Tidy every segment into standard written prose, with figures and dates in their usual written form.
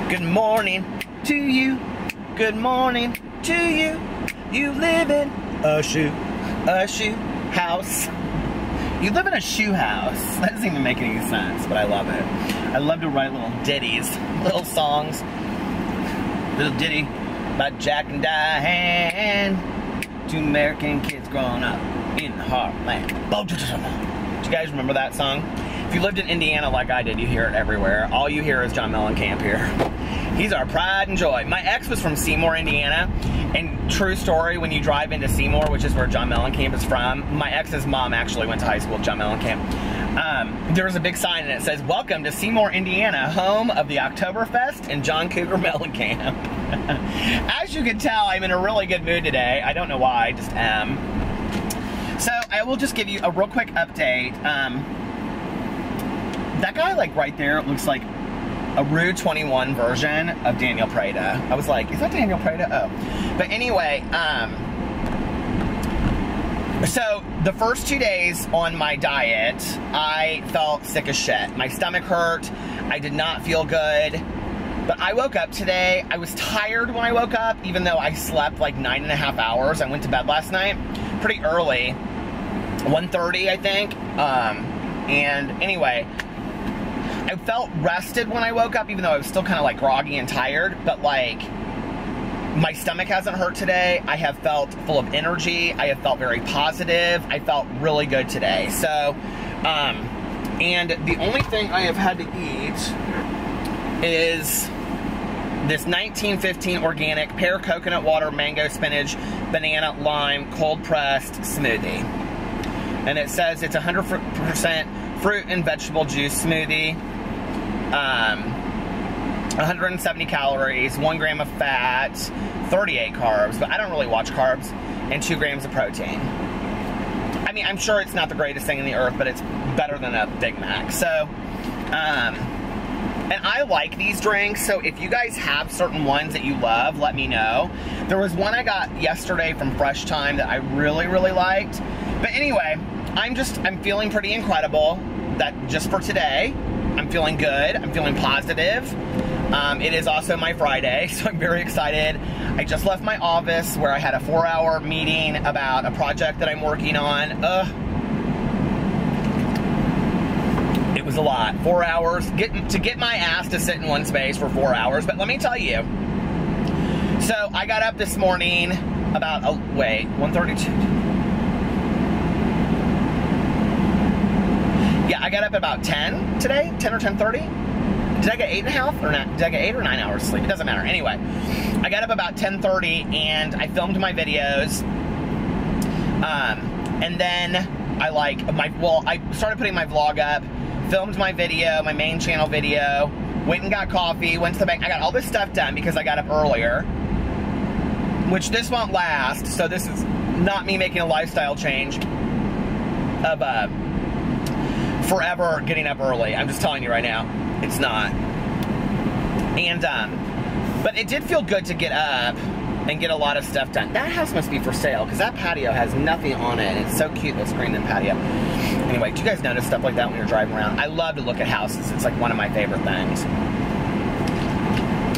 Good morning to you. Good morning to you. You live in a shoe house. You live in a shoe house. That doesn't even make any sense, but I love it. I love to write little ditties, little songs. Little ditty by Jack and Diane. Two American kids growing up in the heartland. Do you guys remember that song? If you lived in Indiana like I did, you hear it everywhere. All you hear is John Mellencamp here. He's our pride and joy. My ex was from Seymour, Indiana. And true story, when you drive into Seymour, which is where John Mellencamp is from, my ex's mom actually went to high school with John Mellencamp. There was a big sign and it says, "Welcome to Seymour, Indiana, home of the Oktoberfest and John Cougar Mellencamp." As you can tell, I'm in a really good mood today. I don't know why, I just am. So I will just give you a real quick update. That guy, like right there, looks like a Rue 21 version of Daniel Prada. I was like, is that Daniel Prada? Oh. But anyway, so the first 2 days on my diet, I felt sick as shit. My stomach hurt. I did not feel good. But I woke up today. I was tired when I woke up, even though I slept like 9.5 hours. I went to bed last night pretty early, 1:30, I think. And anyway, I felt rested when I woke up, even though I was still kind of like groggy and tired, but like my stomach hasn't hurt today. I have felt full of energy. I have felt very positive. I felt really good today. So, and the only thing I have had to eat is this 1915 organic pear, coconut water, mango, spinach, banana, lime, cold pressed smoothie. And it says it's 100% fruit and vegetable juice smoothie. 170 calories, 1 gram of fat, 38 carbs, but I don't really watch carbs, and 2 grams of protein. I mean, I'm sure it's not the greatest thing in the earth, but it's better than a Big Mac. So, and I like these drinks, so if you guys have certain ones that you love, let me know. There was one I got yesterday from Fresh Time that I really, really liked. But anyway, I'm feeling pretty incredible that just for today. I'm feeling good. I'm feeling positive. It is also my Friday, so I'm very excited. I just left my office where I had a 4-hour meeting about a project that I'm working on. It was a lot. 4 hours. To get my ass to sit in one space for 4 hours. But let me tell you. So I got up this morning about, 1:32. Yeah, I got up about 10 today, 10 or 10:30. Did I get 8.5 or not? Did I get 8 or 9 hours sleep? It doesn't matter. Anyway, I got up about 10:30 and I filmed my videos. And then I started putting my vlog up, filmed my video, my main channel video, went and got coffee, went to the bank. I got all this stuff done because I got up earlier, which this won't last. So this is not me making a lifestyle change of, forever getting up early. I'm just telling you right now, it's not. And, but it did feel good to get up and get a lot of stuff done. That house must be for sale, because that patio has nothing on it. It's so cute, that screened-in patio. Anyway, do you guys notice stuff like that when you're driving around? I love to look at houses. It's like one of my favorite things.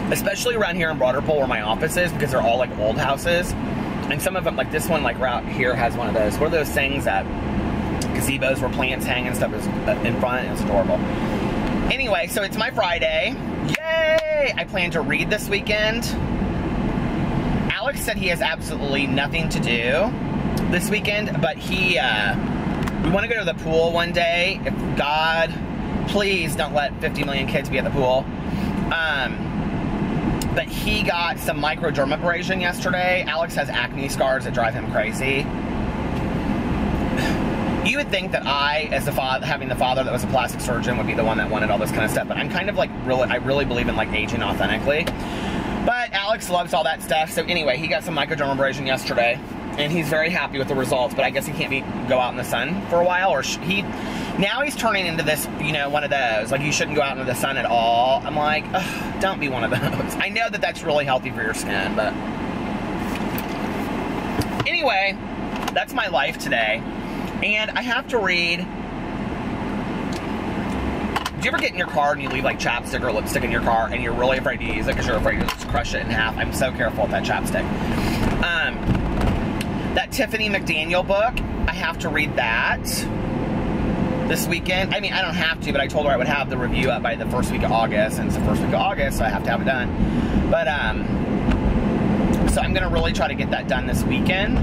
Especially around here in Broderpool where my office is, because they're all like old houses. And some of them, like this one, like right here has one of those. What are those things that gazebos where plants hang and stuff is in front? It's adorable. Anyway, so it's my Friday. Yay! I plan to read this weekend. Alex said he has absolutely nothing to do this weekend, but we want to go to the pool one day. If God, please don't let 50 million kids be at the pool. But he got some microdermabrasion yesterday. Alex has acne scars that drive him crazy. You would think that I, as the father, having the father that was a plastic surgeon, would be the one that wanted all this kind of stuff. But I'm kind of like, I really believe in like aging authentically. But Alex loves all that stuff. So anyway, he got some microdermabrasion yesterday, and he's very happy with the results. But I guess he can't go out in the sun for a while, or now he's turning into this, you know, one of those. Like, you shouldn't go out into the sun at all. I'm like, ugh, don't be one of those. I know that that's really healthy for your skin, but anyway, that's my life today. And I have to read Do you ever get in your car and you leave like chapstick or lipstick in your car and you're really afraid to use it because you're afraid to just crush it in half? I'm so careful with that chapstick. That Tiffany McDaniel book, I have to read that this weekend. I mean, I don't have to, but I told her I would have the review up by the first week of August, and it's the first week of August, so I have to have it done. But, so I'm gonna really try to get that done this weekend.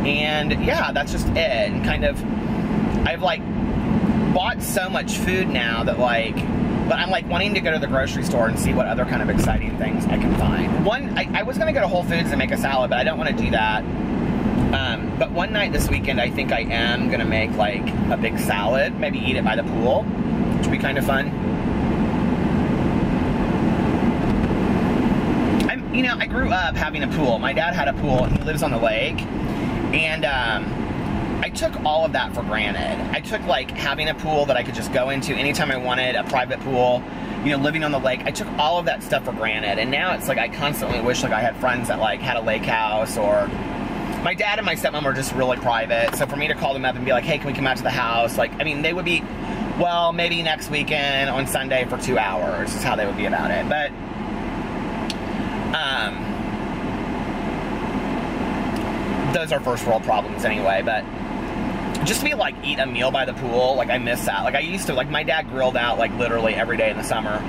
And yeah, that's just it. And kind of, I've like bought so much food now that like, but I'm like wanting to go to the grocery store and see what other kind of exciting things I can find. I was gonna go to Whole Foods and make a salad, but I don't want to do that. But one night this weekend, I think I am gonna make like a big salad, maybe eat it by the pool, which would be kind of fun. You know, I grew up having a pool. My dad had a pool, and he lives on the lake, and I took all of that for granted. I took like having a pool that I could just go into anytime I wanted, a private pool, you know, living on the lake. I took all of that stuff for granted, and now it's like I constantly wish like I had friends that like had a lake house, or my dad and my stepmom are just really private, so for me to call them up and be like, hey, can we come out to the house? Like, I mean, they would be, well, maybe next weekend on Sunday for 2 hours is how they would be about it. But, those are first world problems anyway, but just to be like, eat a meal by the pool, like I miss that. Like I used to, like my dad grilled out like literally every day in the summer.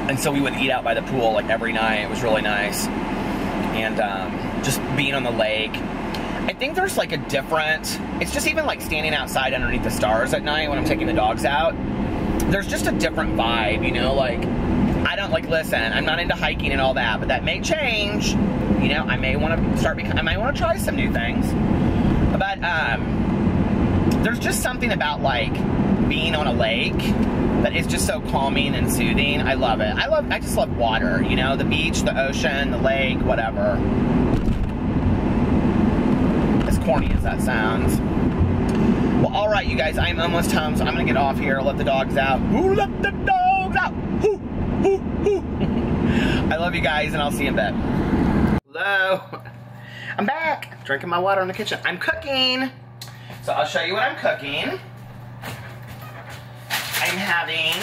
And so we would eat out by the pool like every night. It was really nice. And just being on the lake. I think there's like a different, it's just even like standing outside underneath the stars at night when I'm taking the dogs out. There's just a different vibe, you know, like, I don't like, listen, I'm not into hiking and all that, but that may change. You know, I may want to I might want to try some new things. But there's just something about like being on a lake that is just so calming and soothing. I love it. I just love water, you know, the beach, the ocean, the lake, whatever. As corny as that sounds. Well, all right, you guys, I'm almost home, so I'm gonna get off here, let the dogs out. Who let the dogs out? Who, who, who. I love you guys, and I'll see you in bed. Hello. I'm back, drinking my water in the kitchen. I'm cooking. So I'll show you what I'm cooking. I'm having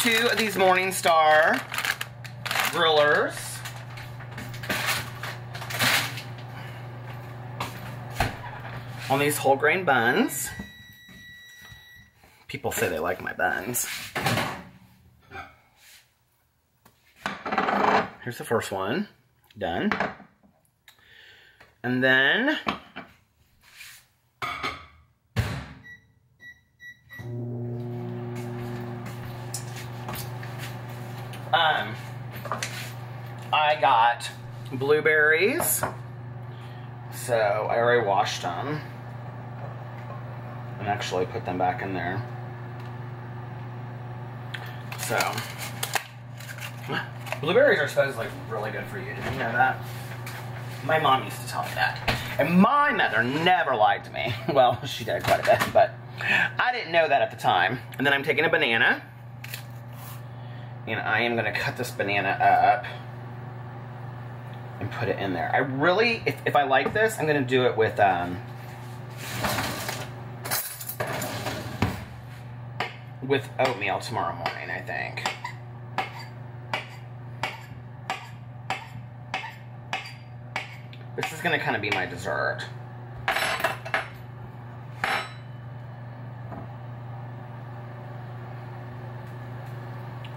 2 of these Morningstar grillers. On these whole grain buns. People say they like my buns. Here's the first one. Done. And then I got blueberries. So I already washed them and actually put them back in there. So blueberries are supposedly really good for you. Did you know that? My mom used to tell me that. And my mother never lied to me. Well, she did quite a bit, but I didn't know that at the time. And then I'm taking a banana, and I am going to cut this banana up and put it in there. I really, if I like this, I'm going to do it with oatmeal tomorrow morning, I think. This is going to kind of be my dessert.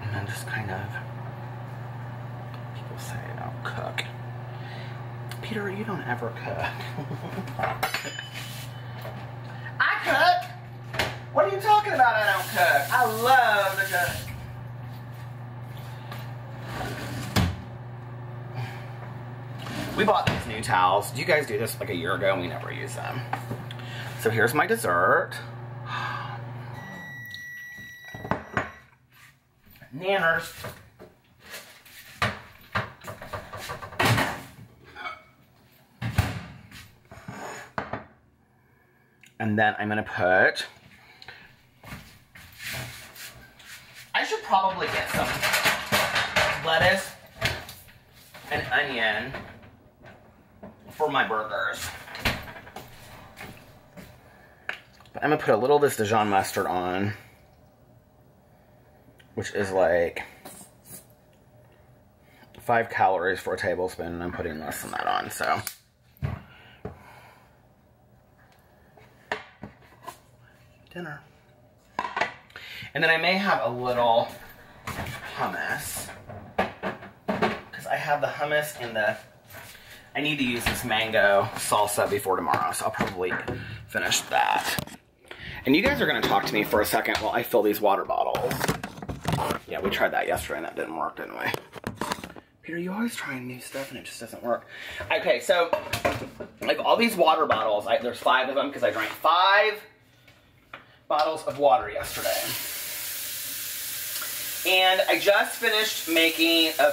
And then just kind of, people say I don't cook. Peter, you don't ever cook. I cook! What are you talking about I don't cook? I love to cook. We bought these new towels. Do you guys do this like a year ago and we never use them? So here's my dessert. Nanners. And then I'm gonna put, I should probably get some lettuce and onion for my burgers. But I'm gonna put a little of this Dijon mustard on, which is like 5 calories for a tablespoon, and I'm putting less than that on, so. Dinner. And then I may have a little hummus, because I have the hummus in the, I need to use this mango salsa before tomorrow, so I'll probably finish that. And you guys are gonna talk to me for a second while I fill these water bottles. Yeah, we tried that yesterday and that didn't work, didn't we? Peter, you always trying new stuff and it just doesn't work. Okay, so, like all these water bottles, there's 5 of them because I drank 5 bottles of water yesterday. And I just finished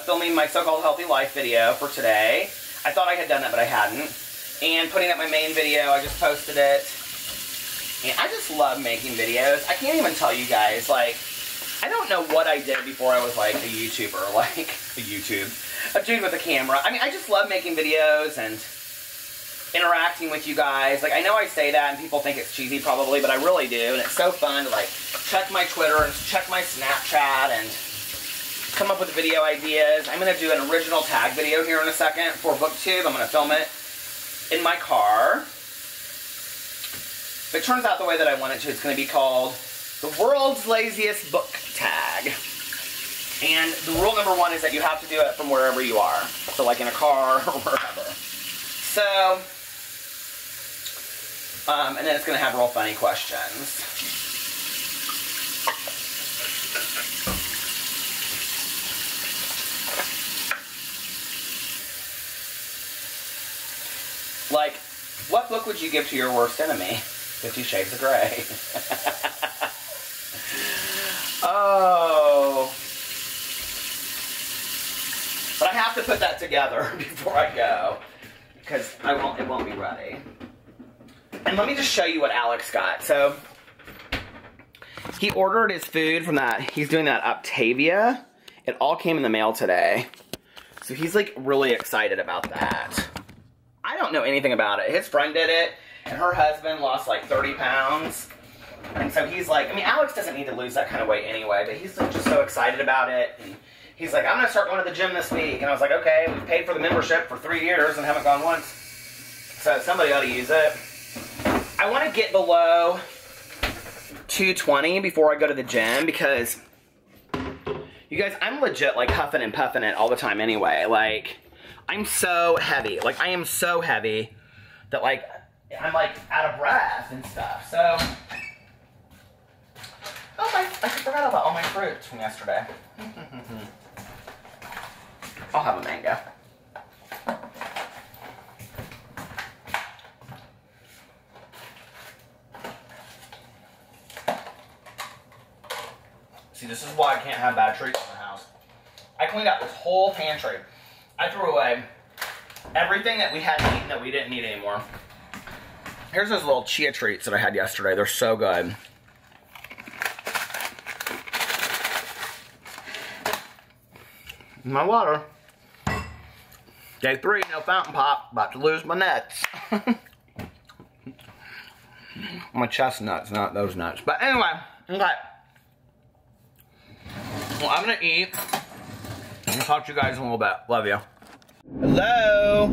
filming my so-called healthy life video for today. I thought I had done that, but I hadn't. And putting up my main video, I just posted it. And I just love making videos. I can't even tell you guys, like, I don't know what I did before I was like a YouTuber, like a dude with a camera. I mean, I just love making videos and interacting with you guys. Like, I know I say that and people think it's cheesy probably, but I really do. And it's so fun to like check my Twitter and check my Snapchat and come up with video ideas. I'm going to do an original tag video here in a second for BookTube. I'm going to film it in my car. If it turns out the way that I want it to, it's going to be called The World's Laziest Book Tag. And the rule number 1 is that you have to do it from wherever you are. So like in a car or wherever. So, and then it's going to have real funny questions. Like, what book would you give to your worst enemy? 50 Shades of Grey. Oh. But I have to put that together before I go, because it won't be ready. And let me just show you what Alex got. So, he ordered his food from that, he's doing that Octavia. It all came in the mail today. So he's like really excited about that. I don't know anything about it. His friend did it, and her husband lost like 30 pounds. And so he's like, I mean, Alex doesn't need to lose that kind of weight anyway, but he's just so excited about it. And he's like, I'm going to start going to the gym this week. And I was like, okay, we've paid for the membership for 3 years and haven't gone once. So somebody ought to use it. I want to get below 220 before I go to the gym because, you guys, I'm legit like huffing and puffing it all the time anyway. Like, I'm so heavy. Like, I am so heavy that, like, I'm, like, out of breath and stuff. So, oh, I forgot about all my fruits from yesterday. I'll have a mango. See, this is why I can't have bad treats in the house. I cleaned out this whole pantry. I threw away everything that we hadn't eaten that we didn't need anymore. Here's those little chia treats that I had yesterday. They're so good. My water. Day 3, no fountain pop. About to lose my nuts. My chestnuts, not those nuts. But anyway, okay. Well, I'm gonna eat. I'm gonna talk to you guys in a little bit. Love you. Hello.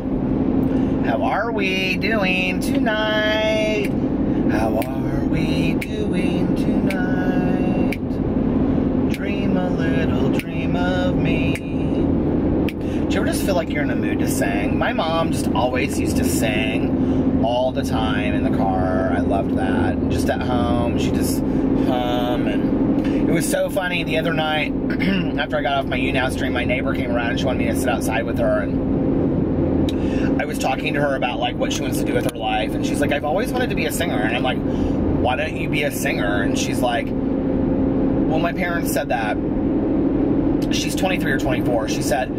How are we doing tonight? How are we doing tonight? Dream a little dream of me. Do you ever just feel like you're in a mood to sing? My mom just always used to sing all the time in the car. I loved that. Just at home, she just hum, and it was so funny. The other night, after I got off my YouNow stream, my neighbor came around and she wanted me to sit outside with her, and I was talking to her about like what she wants to do with her life, and she's like, I've always wanted to be a singer. And I'm like, why don't you be a singer? And she's like, well, my parents said that. She's 23 or 24. She said,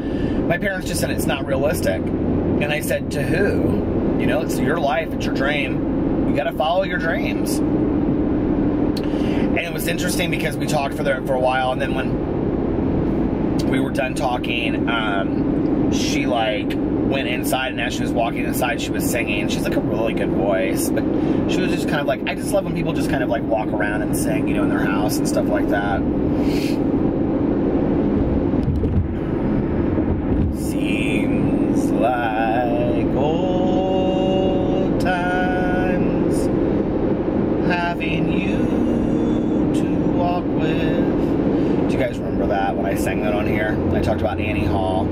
my parents just said it's not realistic. And I said, to who? You know, it's your life, it's your dream. You gotta follow your dreams. And it was interesting because we talked for a while, and then when we were done talking, she like went inside, and as she was walking inside, she was singing. She's like a really good voice, but she was just kind of like, I just love when people just kind of like walk around and sing, you know, in their house and stuff like that. Seems like old times having you to walk with. Do you guys remember that when I sang that on here? I talked about Annie Hall.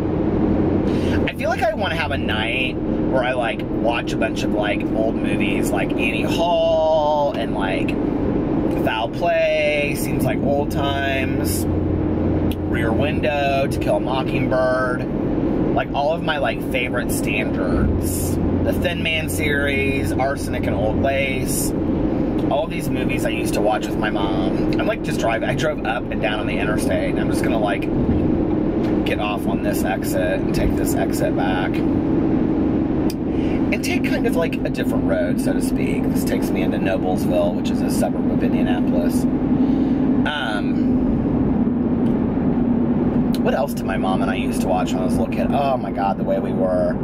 I feel like I want to have a night where I like watch a bunch of like old movies like Annie Hall and like Foul Play, Seems Like Old Times, Rear Window, To Kill a Mockingbird, like all of my like favorite standards. The Thin Man series, Arsenic and Old Lace, all of these movies I used to watch with my mom. I'm like just driving, I drove up and down on the interstate, and I'm just gonna like get off on this exit and take this exit back and take kind of like a different road, so to speak. This takes me into Noblesville, which is a suburb of Indianapolis. What else did my mom and I used to watch when I was a little kid? Oh my God, The Way We Were.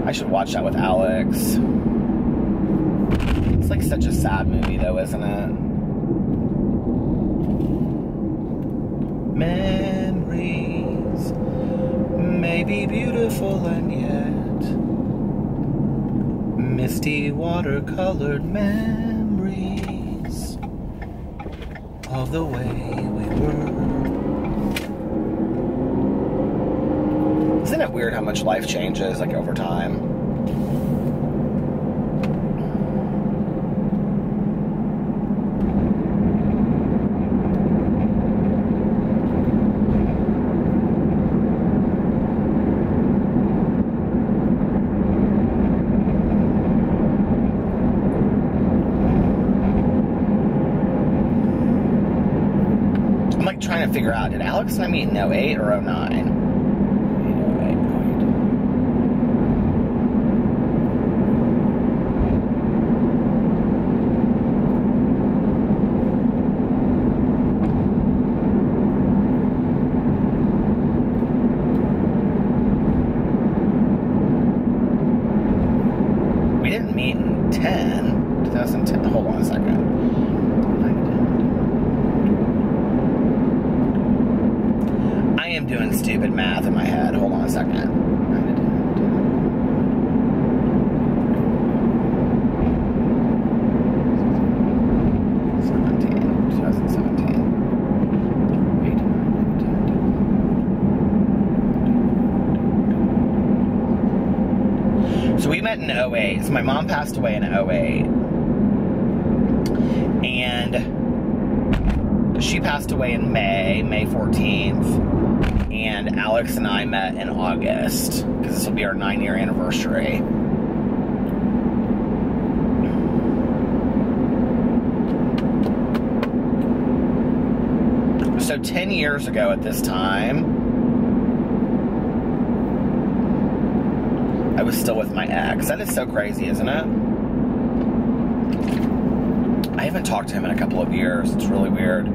I should watch that with Alex. It's like such a sad movie though, isn't it? Memories may be beautiful and yet misty watercolored memories of the way we were. Isn't it weird how much life changes like over time? Trying to figure out, did Alex and I meet in 08 or 09? We didn't meet in 2010. Hold on a second. I am doing stupid math in my head. Hold on a second. 2017. So we met in 08. So my mom passed away in 08. And she passed away in May 14th. And Alex and I met in August, because this will be our 9-year anniversary. So 10 years ago at this time, I was still with my ex. That is so crazy, isn't it? I haven't talked to him in a couple of years. It's really weird.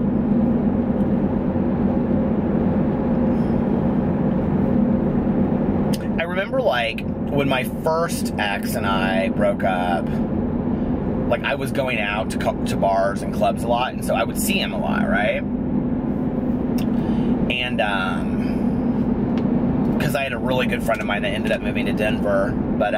I remember, like, when my first ex and I broke up, like, I was going out to bars and clubs a lot, and so I would see him a lot, right? And, because I had a really good friend of mine that ended up moving to Denver, but,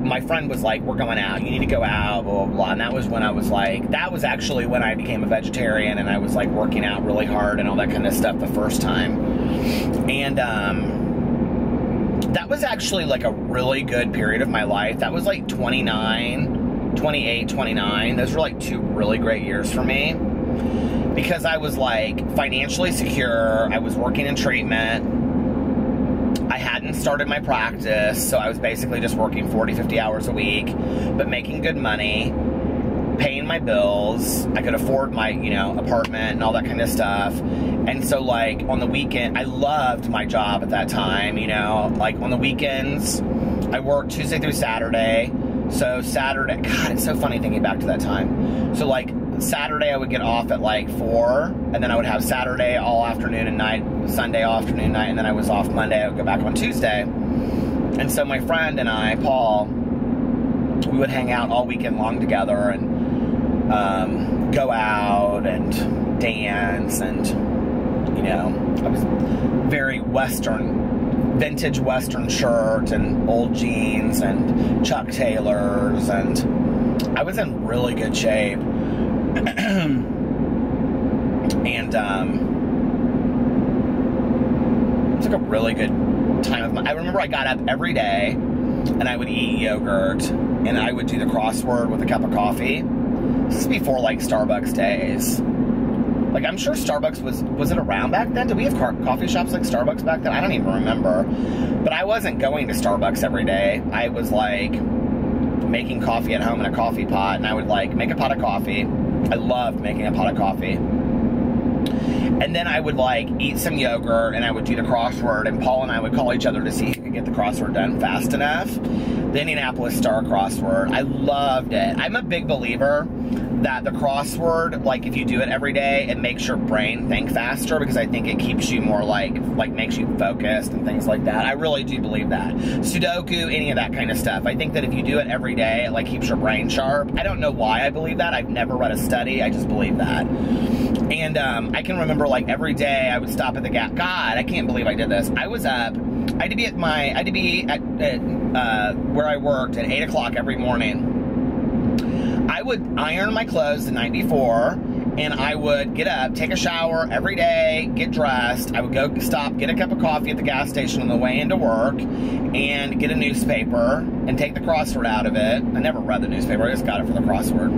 my friend was like, we're going out, you need to go out, blah, blah, blah, and that was when I was like, that was actually when I became a vegetarian, and I was like working out really hard and all that kind of stuff the first time, and that was actually like a really good period of my life. That was like 28, 29, those were like 2 really great years for me, because I was like financially secure, I was working in treatment, I hadn't started my practice, so I was basically just working 40, 50 hours a week, but making good money, paying my bills. I could afford my, you know, apartment and all that kind of stuff. And so, like, on the weekend, I loved my job at that time, you know. Like, on the weekends, I worked Tuesday through Saturday, So Saturday, God, it's so funny thinking back to that time. So like Saturday I would get off at like 4, and then I would have Saturday all afternoon and night, Sunday all afternoon and night, and then I was off Monday. I would go back on Tuesday. And so my friend and I, Paul, we would hang out all weekend long together and go out and dance, and you know, I was very Western, vintage Western shirt and old jeans and Chuck Taylors, and I was in really good shape. And it was like a really good time of my, I remember I got up every day and I would eat yogurt and I would do the crossword with a cup of coffee. This is before like Starbucks days. Like, I'm sure Starbucks was it around back then? Did we have coffee shops like Starbucks back then? I don't even remember. But I wasn't going to Starbucks every day. I was like making coffee at home in a coffee pot, and I would like make a pot of coffee. I loved making a pot of coffee. And then I would like eat some yogurt and I would do the crossword, and Paul and I would call each other to see who could get the crossword done fast enough. The Indianapolis Star crossword. I loved it. I'm a big believer that the crossword, like if you do it every day, it makes your brain think faster, because I think it keeps you more like makes you focused and things like that. I really do believe that. Sudoku, any of that kind of stuff. I think that if you do it every day, it like keeps your brain sharp. I don't know why I believe that. I've never read a study. I just believe that. And I can remember like every day I would stop at the gas. God, I can't believe I did this. I was up. I had to be at where I worked at 8 o'clock every morning. I would iron my clothes the night before, and I would get up, take a shower every day, get dressed. I would go stop, get a cup of coffee at the gas station on the way into work, and get a newspaper and take the crossword out of it. I never read the newspaper, I just got it for the crossword.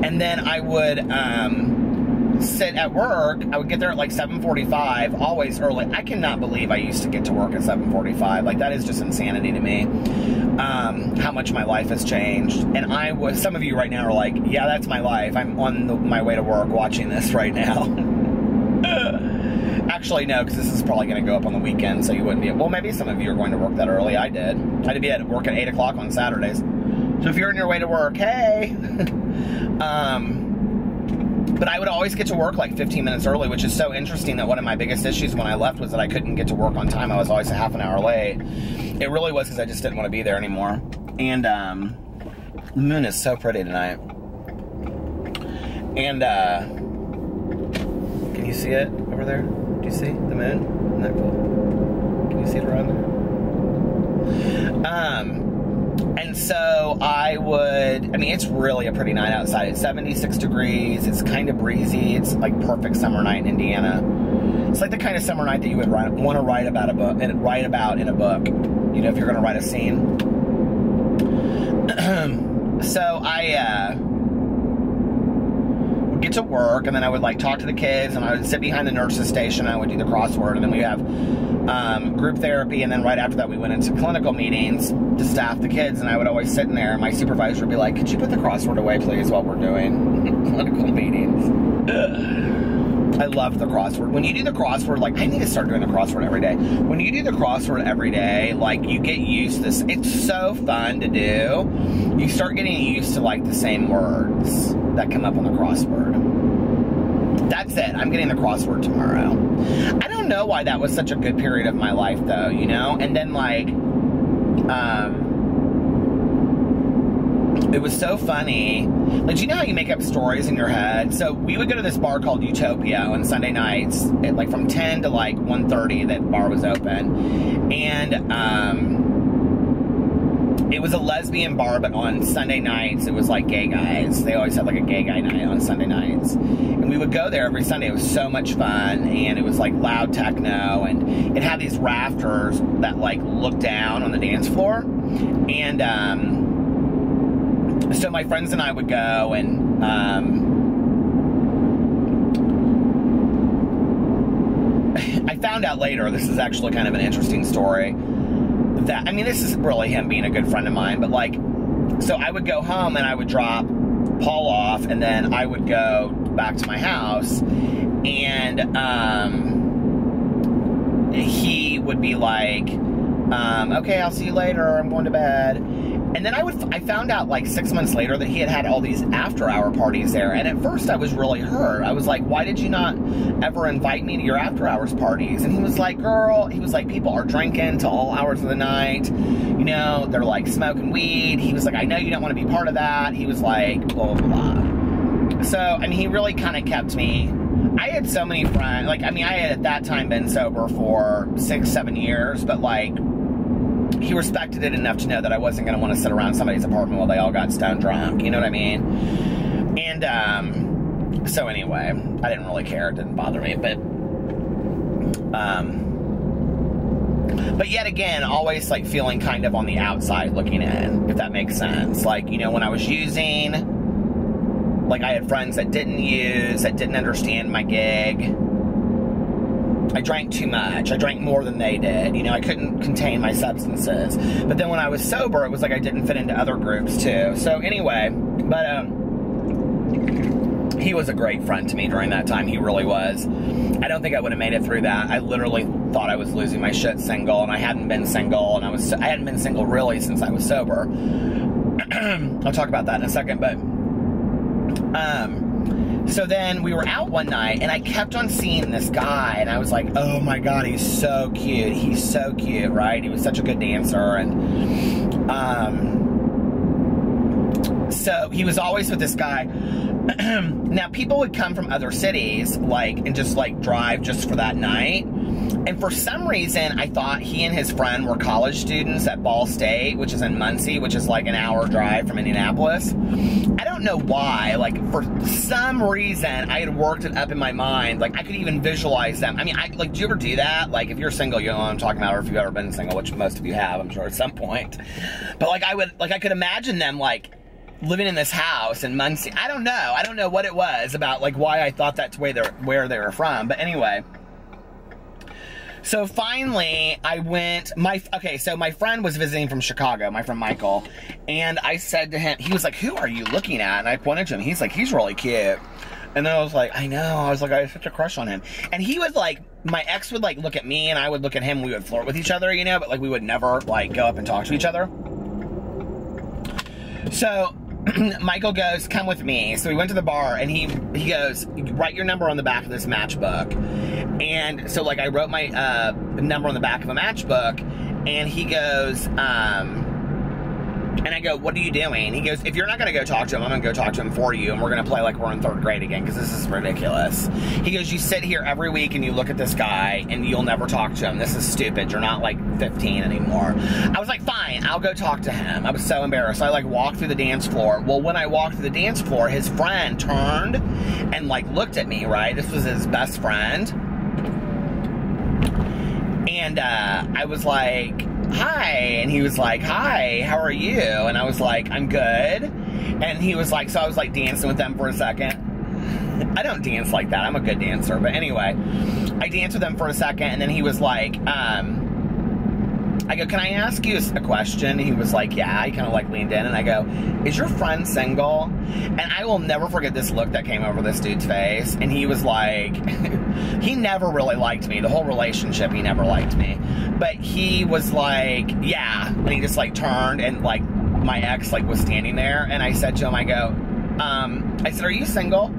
And then I would sit at work. I would get there at like 7:45, always early. I cannot believe I used to get to work at 7:45. Like, that is just insanity to me. How much my life has changed. And some of you right now are like, yeah, that's my life. I'm on my way to work watching this right now. Actually, no, because this is probably going to go up on the weekend, so you wouldn't be. Well, maybe some of you are going to work that early. I did. I had to be at work at 8 o'clock on Saturdays. So if you're on your way to work, hey. But I would always get to work like 15 minutes early, which is so interesting that one of my biggest issues when I left was that I couldn't get to work on time. I was always a half an hour late. It really was because I just didn't want to be there anymore. And the moon is so pretty tonight. And can you see it over there? Do you see the moon? Isn't that cool? Can you see it around there? And so I mean, it's really a pretty night outside. It's 76 degrees. It's kind of breezy. It's like perfect summer night in Indiana. It's like the kind of summer night that you would want to write about in a book. You know, if you're going to write a scene. So I would get to work, and then I would like talk to the kids, and I would sit behind the nurse's station, and I would do the crossword, and then we have group therapy, and then right after that we went into clinical meetings to staff the kids, and I would always sit in there, and my supervisor would be like, could you put the crossword away please while we're doing clinical meetings? I loved the crossword. When you do the crossword, like, I need to start doing the crossword every day. When you do the crossword every day, like, you get used to this. It's so fun to do. You start getting used to like the same words that come up on the crossword. That's it. I'm getting the crossword tomorrow. I don't know why that was such a good period of my life, though, you know? And then, like, it was so funny. Like, do you know how you make up stories in your head? So we would go to this bar called Utopia on Sunday nights, at, like, from 10 to, like, 1:30, that bar was open. And, it was a lesbian bar, but on Sunday nights, it was like gay guys. They always had like a gay guy night on Sunday nights. And we would go there every Sunday. It was so much fun, and it was like loud techno, and it had these rafters that like looked down on the dance floor. And so my friends and I would go, and I found out later, this is actually kind of an interesting story, that, I mean, this is really him being a good friend of mine, but like, so I would go home and I would drop Paul off, and then I would go back to my house, and he would be like, okay, I'll see you later, I'm going to bed. And then I found out like 6 months later that he had all these after-hour parties there. And at first I was really hurt. I was like, why did you not ever invite me to your after-hours parties? And he was like, girl, he was like, people are drinking till all hours of the night. You know, they're like smoking weed. He was like, I know you don't want to be part of that. He was like, blah, blah, blah. So, I mean, he really kind of kept me. I had so many friends. Like, I mean, I had at that time been sober for 6-7 years, but like, he respected it enough to know that I wasn't going to want to sit around somebody's apartment while they all got stone drunk. You know what I mean? And, so anyway, I didn't really care. It didn't bother me, but yet again, always like feeling kind of on the outside looking in, if that makes sense. Like, you know, when I was using, like I had friends that didn't use, that didn't understand my gig. I drank too much. I drank more than they did. You know, I couldn't contain my substances. But then when I was sober, it was like I didn't fit into other groups too. So anyway, but he was a great friend to me during that time. He really was. I don't think I would have made it through that. I literally thought I was losing my shit single, and I hadn't been single, and I hadn't been single really since I was sober. I'll talk about that in a second, but so then we were out one night, and I kept on seeing this guy, and I was like, oh my God, he's so cute. He's so cute, right? He was such a good dancer, and so he was always with this guy. Now, people would come from other cities, like, and just, like, drive just for that night. And for some reason, I thought he and his friend were college students at Ball State, which is in Muncie, which is like an hour drive from Indianapolis. I don't know why. Like, for some reason, I had worked it up in my mind. Like, I could even visualize them. I mean, like, do you ever do that? Like, if you're single, you know what I'm talking about, or if you've ever been single, which most of you have, I'm sure, at some point. But, like, I could imagine them, like, living in this house in Muncie. I don't know. I don't know what it was about, like, why I thought that's where they were from. But anyway. So finally, I went, so my friend was visiting from Chicago, my friend Michael, and I said to him, he was like, who are you looking at? And I pointed to him. He's like, he's really cute. And then I was like, I know. I was like, I had such a crush on him. And he would, like, my ex would, like, look at me, and I would look at him. We would flirt with each other, you know, but, like, we would never, like, go up and talk to each other. So Michael goes, come with me. So we went to the bar, and he goes, write your number on the back of this matchbook. And so, like, I wrote my number on the back of a matchbook, and he goes, and I go, what are you doing? He goes, if you're not going to go talk to him, I'm going to go talk to him for you, and we're going to play like we're in 3rd grade again, because this is ridiculous. He goes, you sit here every week, and you look at this guy, and you'll never talk to him. This is stupid. You're not, like, 15 anymore. I was like, fine, I'll go talk to him. I was so embarrassed. I, like, walked through the dance floor. Well, when I walked through the dance floor, his friend turned and, like, looked at me, right? This was his best friend. And I was like, hi. And he was like, hi, how are you? And I was like, I'm good. And he was like, so I was like dancing with them for a second. I don't dance like that. I'm a good dancer. But anyway, I danced with them for a second. And then he was like, I go, can I ask you a question? And he was like, yeah. He kind of like leaned in, and I go, is your friend single? And I will never forget this look that came over this dude's face. And he was like, he never really liked me. The whole relationship, he never liked me. But he was like, yeah. And he just like turned, and like my ex like was standing there. And I said to him, I go, I said, are you single?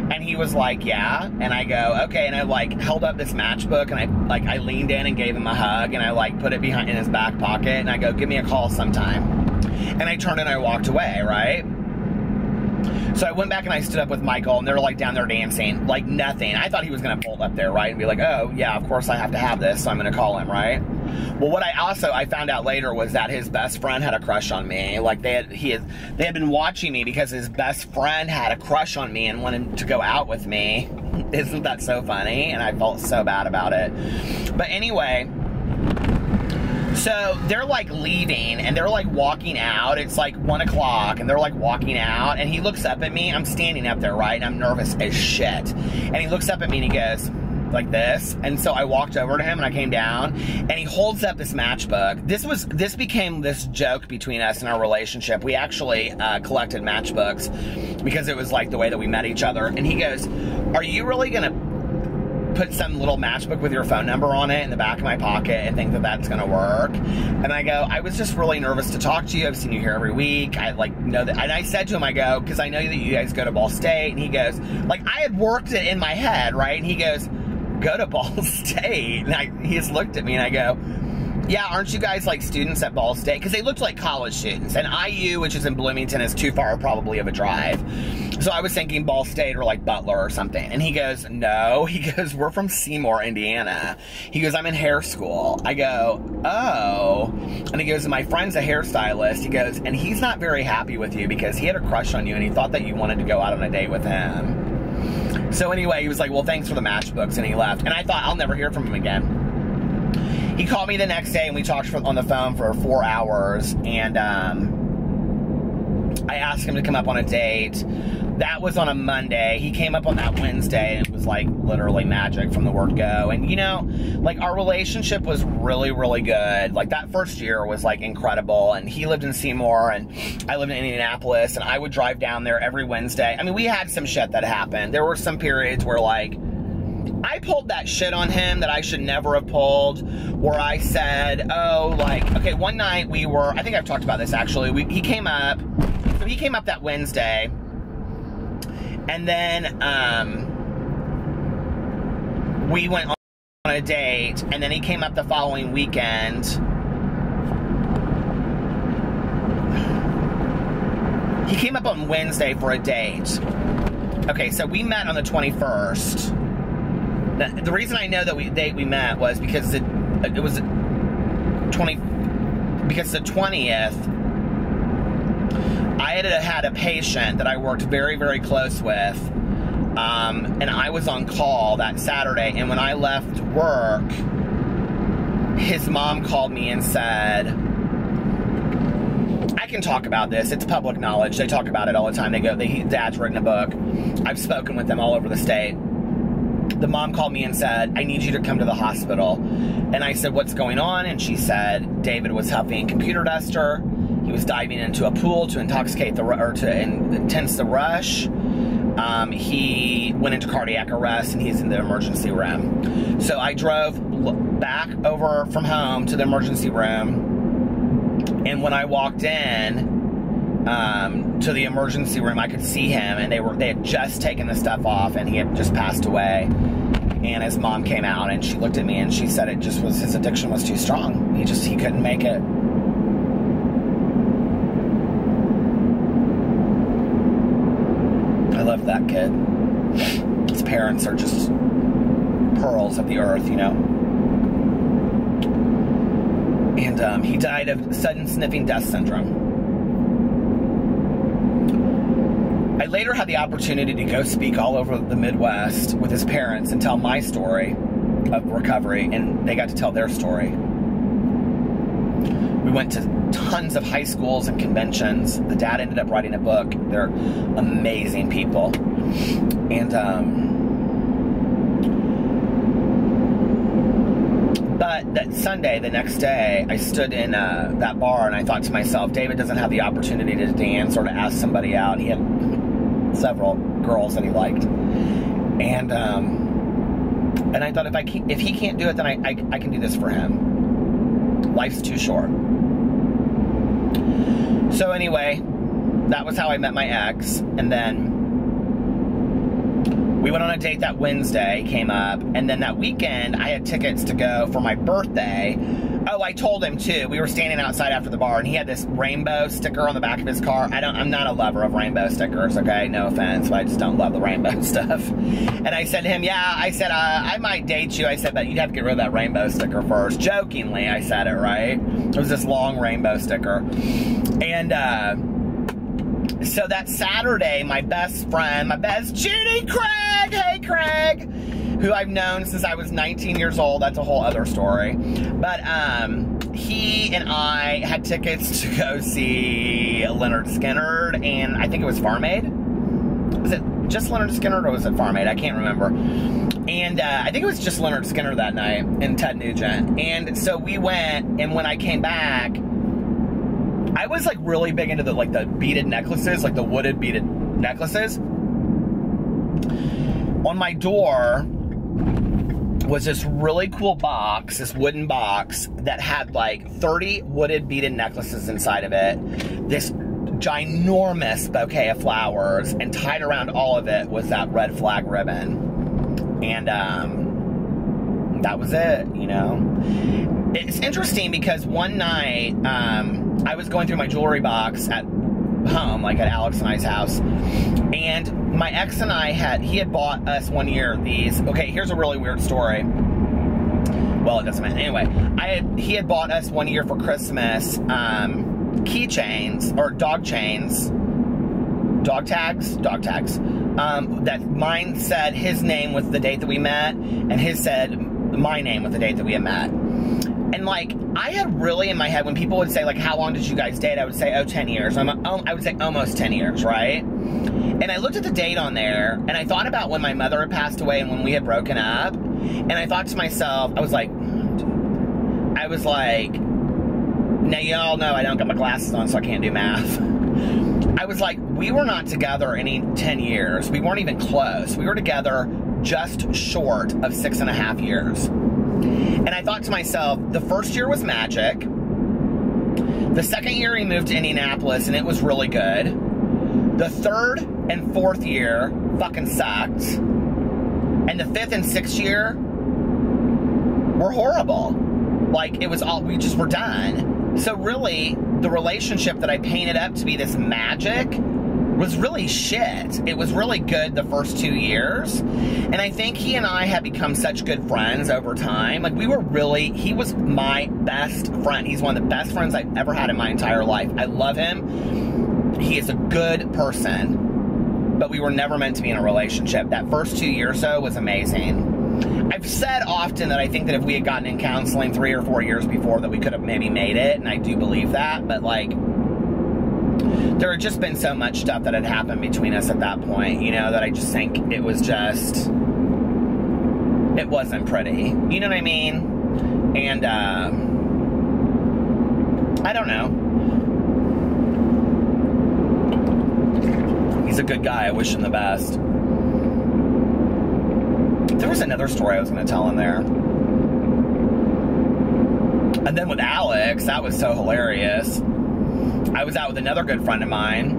And he was like, yeah. And I go, okay. And I like held up this matchbook, and I leaned in and gave him a hug, and I like put it behind in his back pocket, and I go, give me a call sometime. And I turned and I walked away, right? So I went back and I stood up with Michael, and they were like down there dancing, like nothing. I thought he was gonna bolt up there, right? And be like, oh yeah, of course I have to have this, so I'm gonna call him, right? Well, what I found out later was that his best friend had a crush on me. Like they had been watching me because his best friend had a crush on me and wanted to go out with me. Isn't that so funny? And I felt so bad about it. But anyway, so they're like leaving, and they're like walking out. It's like 1 o'clock, and they're like walking out, and he looks up at me. I'm standing up there, right? And I'm nervous as shit. And he looks up at me and he goes like this. And so I walked over to him, and I came down, and he holds up this matchbook. This became this joke between us in our relationship. We actually collected matchbooks because it was like the way that we met each other. And he goes, are you really gonna put some little matchbook with your phone number on it in the back of my pocket and think that that's going to work. And I go, I was just really nervous to talk to you. I've seen you here every week. I like know that. And I said to him, I go, because I know that you guys go to Ball State. And he goes, like, I had worked it in my head, right? And he goes, go to Ball State. And he just looked at me and I go, yeah, aren't you guys like students at Ball State? Because they looked like college students. And IU, which is in Bloomington, is too far probably of a drive. So I was thinking Ball State or like Butler or something. And he goes, no. He goes, we're from Seymour, Indiana. He goes, I'm in hair school. I go, oh. And he goes, my friend's a hairstylist. He goes, and he's not very happy with you because he had a crush on you and he thought that you wanted to go out on a date with him. So anyway, he was like, well, thanks for the matchbooks. And he left. And I thought, I'll never hear from him again. He called me the next day and we talked on the phone for 4 hours, and I asked him to come up on a date. That was on a Monday. He came up on that Wednesday, and it was like literally magic from the word go. And you know, like our relationship was really, really good. Like that first year was like incredible, and he lived in Seymour and I lived in Indianapolis, and I would drive down there every Wednesday. I mean, we had some shit that happened. There were some periods where like I pulled that shit on him that I should never have pulled, where I said, oh, like, okay, one night we were, I think I've talked about this actually, he came up that Wednesday, and then, we went on a date, and then he came up the following weekend. He came up on Wednesday for a date. Okay, so we met on the 21st. Now, the reason I know that we met was because it was the 20th, I had a patient that I worked very, very close with, and I was on call that Saturday, and when I left work, his mom called me and said, I can talk about this, it's public knowledge, they talk about it all the time, Dad's written a book, I've spoken with them all over the state. The mom called me and said, I need you to come to the hospital. And I said, what's going on? And she said, David was huffing computer duster. He was diving into a pool to intoxicate to intense the rush. He went into cardiac arrest and he's in the emergency room. So I drove back over from home to the emergency room. And when I walked in, to the emergency room, I could see him, and they had just taken the stuff off, and he had just passed away. And his mom came out, and she looked at me, and she said it just was, his addiction was too strong. He couldn't make it. I love that kid. His parents are just pearls of the earth, you know. And he died of sudden sniffing death syndrome. I later had the opportunity to go speak all over the Midwest with his parents and tell my story of recovery, and they got to tell their story. We went to tons of high schools and conventions. The dad ended up writing a book. They're amazing people. And, but that Sunday, the next day, I stood in that bar and I thought to myself, David doesn't have the opportunity to dance or to ask somebody out. He had several girls that he liked. And I thought if he can't do it, then I can do this for him. Life's too short. So anyway, that was how I met my ex. And then we went on a date that Wednesday, came up, and then that weekend I had tickets to go for my birthday. Oh, I told him too. We were standing outside after the bar, and he had this rainbow sticker on the back of his car. I'm not a lover of rainbow stickers, okay? No offense, but I just don't love the rainbow stuff. And I said to him, yeah, I said, I might date you. I said, but you'd have to get rid of that rainbow sticker first. Jokingly, I said it, right? It was this long rainbow sticker. And, so that Saturday, my best friend, Judy Craig, hey Craig, who I've known since I was 19 years old, that's a whole other story, but he and I had tickets to go see Leonard Skinner, and I think it was Farm Aid. Was it just Leonard Skinner or was it Farm Aid? I can't remember. And I think it was just Leonard Skinner that night, and Ted Nugent. And so we went, and when I came back, I was like really big into the beaded necklaces, like the wooded beaded necklaces. On my door, was this really cool box, this wooden box that had like 30 wooded beaded necklaces inside of it. This ginormous bouquet of flowers, and tied around all of it was that red flag ribbon. And that was it, you know. It's interesting because one night I was going through my jewelry box at home, like at Alex and I's house, and my ex and I he had bought us one year these, okay, here's a really weird story. Well, it doesn't matter. Anyway, he had bought us one year for Christmas keychains, or dog chains, dog tags, that mine said his name with the date that we met, and his said my name with the date that we had met. And like, I had really in my head, when people would say like, how long did you guys date? I would say, oh, 10 years. I would say almost 10 years, right? And I looked at the date on there, and I thought about when my mother had passed away and when we had broken up. And I thought to myself, I was like, now y'all know I don't got my glasses on, so I can't do math. I was like, we were not together any 10 years. We weren't even close. We were together just short of 6.5 years. And I thought to myself, the first year was magic. The second year he moved to Indianapolis, and it was really good. The third and fourth year fucking sucked. And the fifth and sixth year were horrible. Like, it was all, we just were done. So really, the relationship that I painted up to be this magic was really shit. It was really good the first 2 years. And I think he and I had become such good friends over time. Like, we were really, he was my best friend. He's one of the best friends I've ever had in my entire life. I love him. He is a good person. But we were never meant to be in a relationship. That first 2 years, though, was amazing. I've said often that I think that if we had gotten in counseling 3 or 4 years before, that we could have maybe made it, and I do believe that, but like, there had just been so much stuff that had happened between us at that point, you know, that I just think it was just, it wasn't pretty, you know what I mean? And, I don't know. He's a good guy, I wish him the best. There was another story I was going to tell in there. And then with Alex, that was so hilarious. I was out with another good friend of mine,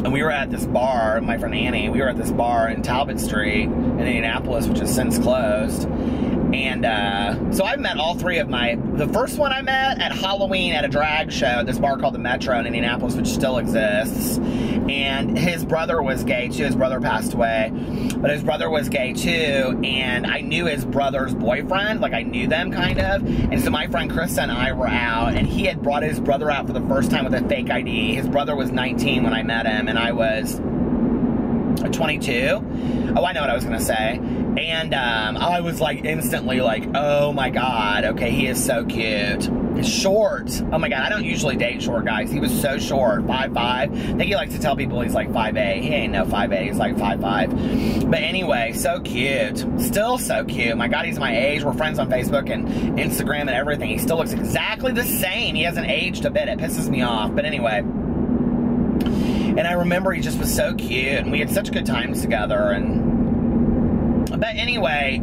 and we were at this bar, my friend Annie, we were at this bar in Talbot Street in Indianapolis, which has since closed. And so I've met all three of the first one I met at Halloween at a drag show at this bar called the Metro in Indianapolis, which still exists. And his brother was gay too. His brother passed away, but his brother was gay too. And I knew his brother's boyfriend, like I knew them kind of. And so my friend Krista and I were out, and he had brought his brother out for the first time with a fake ID. His brother was 19 when I met him, and I was 22. Oh, I know what I was going to say. And I was like instantly like, oh my God, okay, he is so cute. He's short. Oh my God, I don't usually date short guys. He was so short, 5'5". I think he likes to tell people he's like 5'8". He ain't no 5'8", he's like 5'5". But anyway, so cute. Still so cute. My God, he's my age. We're friends on Facebook and Instagram and everything. He still looks exactly the same. He hasn't aged a bit. It pisses me off. But anyway. And I remember he just was so cute, and we had such good times together, but anyway,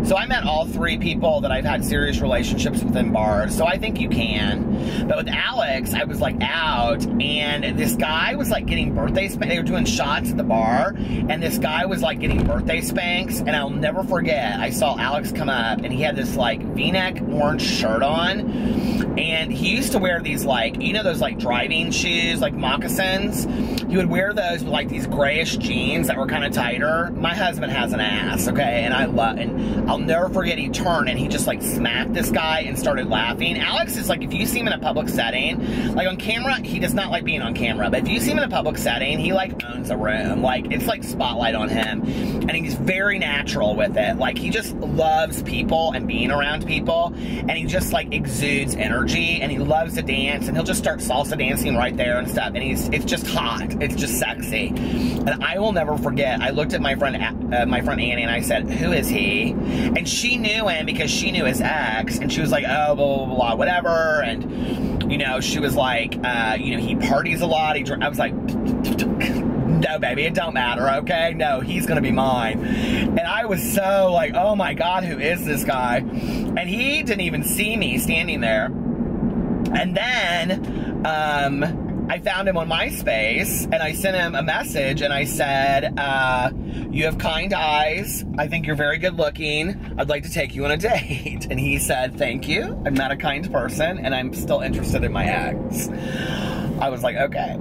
so I met all three people that I've had serious relationships with in bars, so I think you can. But with Alex, I was like out, and this guy was like getting birthday spanks. They were doing shots at the bar, and this guy was like getting birthday spanks, and I'll never forget, I saw Alex come up, and he had this like V-neck orange shirt on, and he used to wear these like, you know those like driving shoes, like moccasins? He would wear those with like these grayish jeans that were kind of tighter. My husband has an ass, okay, and I'll never forget, he turned and he just like smacked this guy and started laughing. Alex is like, if you see him in a public setting, like on camera, he does not like being on camera, but if you see him in a public setting, he like owns a room. Like, it's like spotlight on him, and he's very natural with it. Like, he just loves people and being around people, and he just like exudes energy, and he loves to dance, and he'll just start salsa dancing right there and stuff, and it's just hot. It's just sexy. And I will never forget, I looked at my friend Annie, and I said, who is he? And she knew him because she knew his ex, and she was like, oh, blah, blah, blah, whatever, and, you know, she was like, you know, he parties a lot, I was like, no, baby, it don't matter, okay? No, he's gonna be mine. And I was so like, oh my God, who is this guy? And he didn't even see me standing there. And then I found him on MySpace, and I sent him a message, and I said, you have kind eyes. I think you're very good looking. I'd like to take you on a date. And he said, thank you. I'm not a kind person, and I'm still interested in my ex. I was like, okay.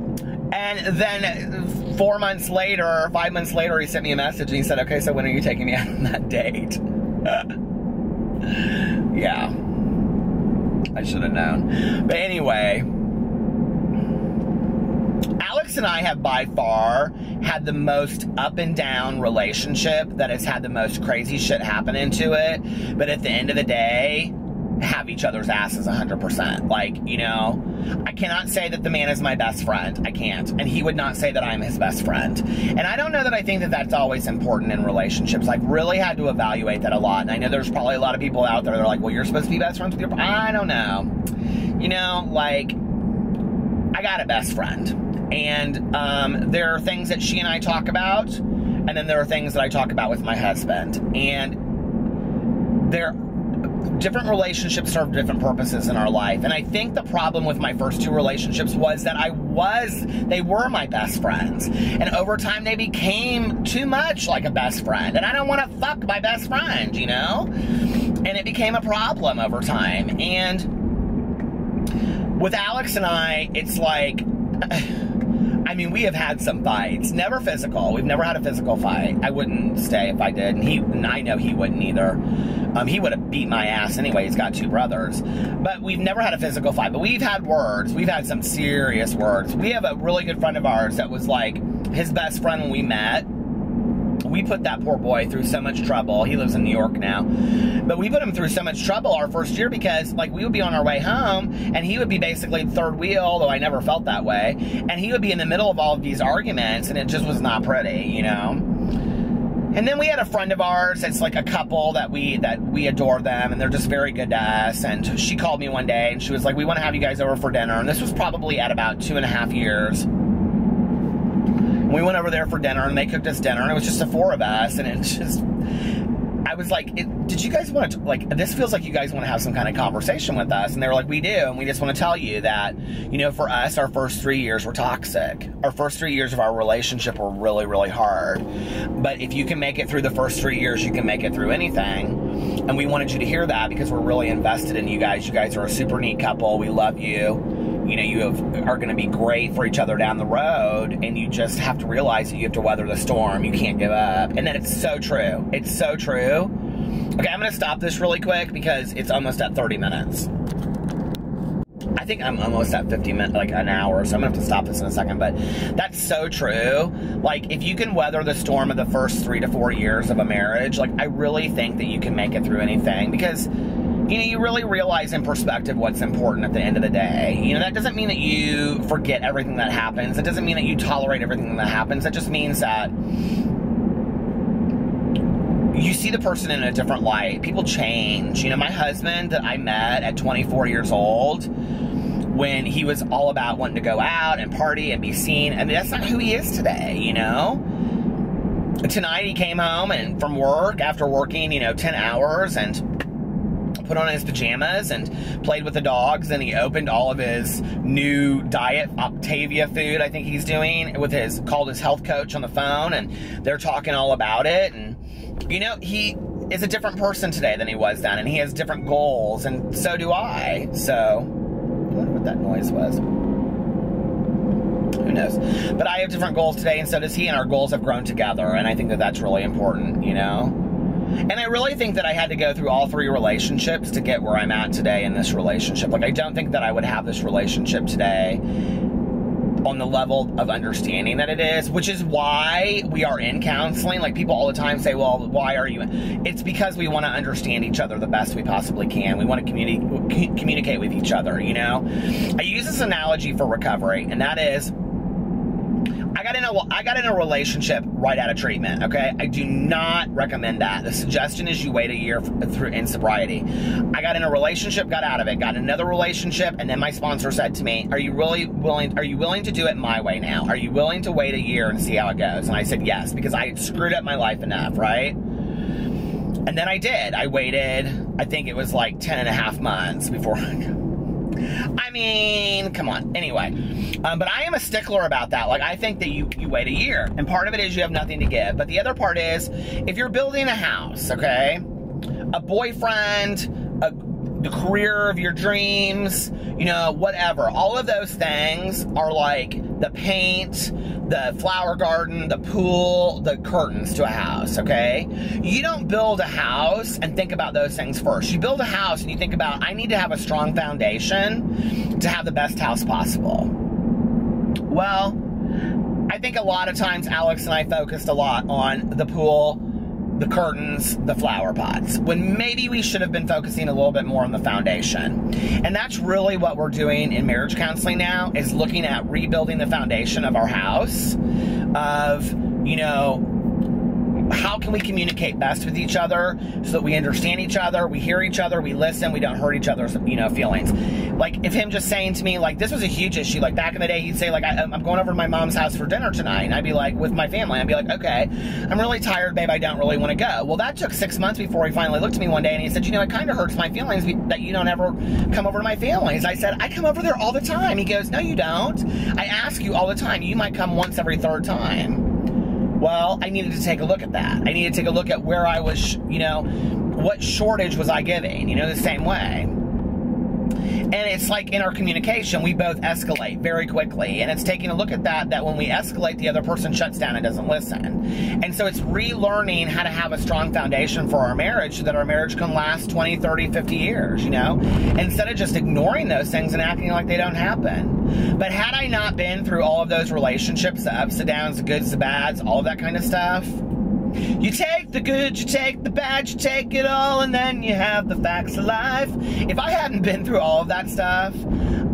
And then 4 months later, 5 months later, he sent me a message, and he said, okay, so when are you taking me out on that date? Yeah. I should have known. But anyway, Alex and I have by far had the most up and down relationship that has had the most crazy shit happen into it. But at the end of the day, have each other's asses 100%. Like, you know, I cannot say that the man is my best friend. I can't. And he would not say that I'm his best friend. And I don't know that I think that that's always important in relationships. I've really had to evaluate that a lot. And I know there's probably a lot of people out there that are like, well, you're supposed to be best friends with your... I don't know. You know, like, I got a best friend. And there are things that she and I talk about. And then there are things that I talk about with my husband. And different relationships serve different purposes in our life. And I think the problem with my first two relationships was that they were my best friends. And over time, they became too much like a best friend. And I don't want to fuck my best friend, you know? And it became a problem over time. And with Alex and I, it's like... I mean, we have had some fights. Never physical. We've never had a physical fight. I wouldn't stay if I did. And I know he wouldn't either. He would have beat my ass anyway. He's got two brothers. But we've never had a physical fight. But we've had words. We've had some serious words. We have a really good friend of ours that was like his best friend when we met. We put that poor boy through so much trouble. He lives in New York now. But we put him through so much trouble our first year because, like, we would be on our way home, and he would be basically third wheel, though I never felt that way. And he would be in the middle of all of these arguments, and it just was not pretty, you know? And then we had a friend of ours that's like a couple that we adore them, and they're just very good to us. And she called me one day, and she was like, we want to have you guys over for dinner. And this was probably at about 2.5 years. We went over there for dinner, and they cooked us dinner, and it was just the four of us, and it's just, I was like, did you guys want to, like, this feels like you guys want to have some kind of conversation with us, and they were like, we do, and we just want to tell you that, you know, for us, our first 3 years were toxic. Our first 3 years of our relationship were really, really hard, but if you can make it through the first 3 years, you can make it through anything, and we wanted you to hear that because we're really invested in you guys. You guys are a super neat couple. We love you. You know, you are going to be great for each other down the road, and you just have to realize that you have to weather the storm. You can't give up. And then it's so true. It's so true. Okay, I'm going to stop this really quick because it's almost at 30 minutes. I think I'm almost at 50 minutes, like an hour, so I'm going to have to stop this in a second. But that's so true. Like, if you can weather the storm of the first 3 to 4 years of a marriage, like, I really think that you can make it through anything because... you know, you really realize in perspective what's important at the end of the day. You know, that doesn't mean that you forget everything that happens. It doesn't mean that you tolerate everything that happens. That just means that you see the person in a different light. People change. You know, my husband that I met at 24 years old, when he was all about wanting to go out and party and be seen, I mean, that's not who he is today, you know? Tonight he came home and from work, after working, you know, 10 hours and... put on his pajamas and played with the dogs, and he opened all of his new diet Octavia food I think he's doing with called his health coach on the phone, and they're talking all about it. And you know, he is a different person today than he was then, and he has different goals, and so do I. So I wonder what that noise was. Who knows? But I have different goals today, and so does he, and our goals have grown together, and I think that that's really important, you know? And I really think that I had to go through all 3 relationships to get where I'm at today in this relationship. Like, I don't think that I would have this relationship today on the level of understanding that it is, which is why we are in counseling. Like, people all the time say, well, why are you in? It's because we want to understand each other the best we possibly can. We want to communicate with each other, you know? I use this analogy for recovery, and that is, I got in a relationship right out of treatment, okay? I do not recommend that. The suggestion is you wait a year through in sobriety. I got in a relationship, got out of it, got another relationship, and then my sponsor said to me, are you willing to do it my way now? Are you willing to wait a year and see how it goes? And I said yes, because I had screwed up my life enough, right? And then I did. I waited, I think it was like 10.5 months before I mean, come on. Anyway, but I am a stickler about that. Like, I think that you wait a year. And part of it is you have nothing to give. But the other part is, if you're building a house, okay, a boyfriend, the career of your dreams, you know, whatever. All of those things are like the paint, the flower garden, the pool, the curtains to a house, okay? You don't build a house and think about those things first. You build a house and you think about, I need to have a strong foundation to have the best house possible. Well, I think a lot of times Alex and I focused a lot on the pool, the curtains, the flower pots, when maybe we should have been focusing a little bit more on the foundation. And that's really what we're doing in marriage counseling now, is looking at rebuilding the foundation of our house, of, you know, how can we communicate best with each other so that we understand each other, we hear each other, we listen, we don't hurt each other's, you know, feelings. Like, if him just saying to me, like, this was a huge issue, like, back in the day, he'd say, like, I'm going over to my mom's house for dinner tonight, and I'd be like, with my family, I'd be like, okay, I'm really tired, babe, I don't really want to go. Well, that took 6 months before he finally looked at me one day, and he said, you know, it kind of hurts my feelings that you don't ever come over to my family's. I said, I come over there all the time. He goes, no, you don't. I ask you all the time. You might come once every third time. Well, I needed to take a look at that. I needed to take a look at where I was, you know, what shortage was I giving, you know, the same way. And it's like in our communication, we both escalate very quickly. And it's taking a look at that when we escalate, the other person shuts down and doesn't listen. And so it's relearning how to have a strong foundation for our marriage so that our marriage can last 20, 30, 50 years, you know, instead of just ignoring those things and acting like they don't happen. But had I not been through all of those relationships, the ups, the downs, the goods, the bads, all of that kind of stuff, you take the good, you take the bad, you take it all, and then you have the facts of life. If I hadn't been through all of that stuff,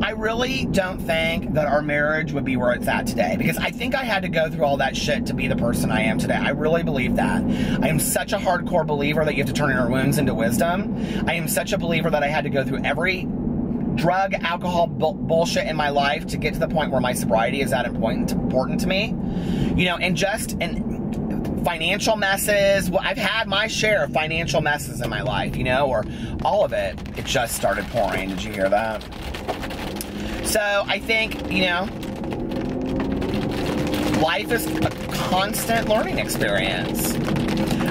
I really don't think that our marriage would be where it's at today. Because I think I had to go through all that shit to be the person I am today. I really believe that. I am such a hardcore believer that you have to turn your wounds into wisdom. I am such a believer that I had to go through every drug, alcohol, bullshit in my life to get to the point where my sobriety is that important to me. You know, and financial messes. Well, I've had my share of financial messes in my life, you know, or all of it. It just started pouring. Did you hear that? So I think, you know, life is a constant learning experience.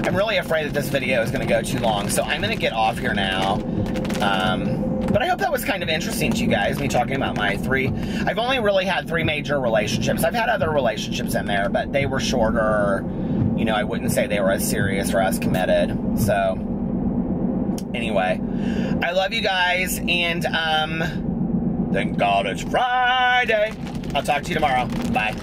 I'm really afraid that this video is going to go too long, so I'm going to get off here now. But I hope that was kind of interesting to you guys, me talking about my I've only really had 3 major relationships. I've had other relationships in there, but they were shorter. You know, I wouldn't say they were as serious or as committed. So, anyway, I love you guys, and thank God it's Friday. I'll talk to you tomorrow. Bye.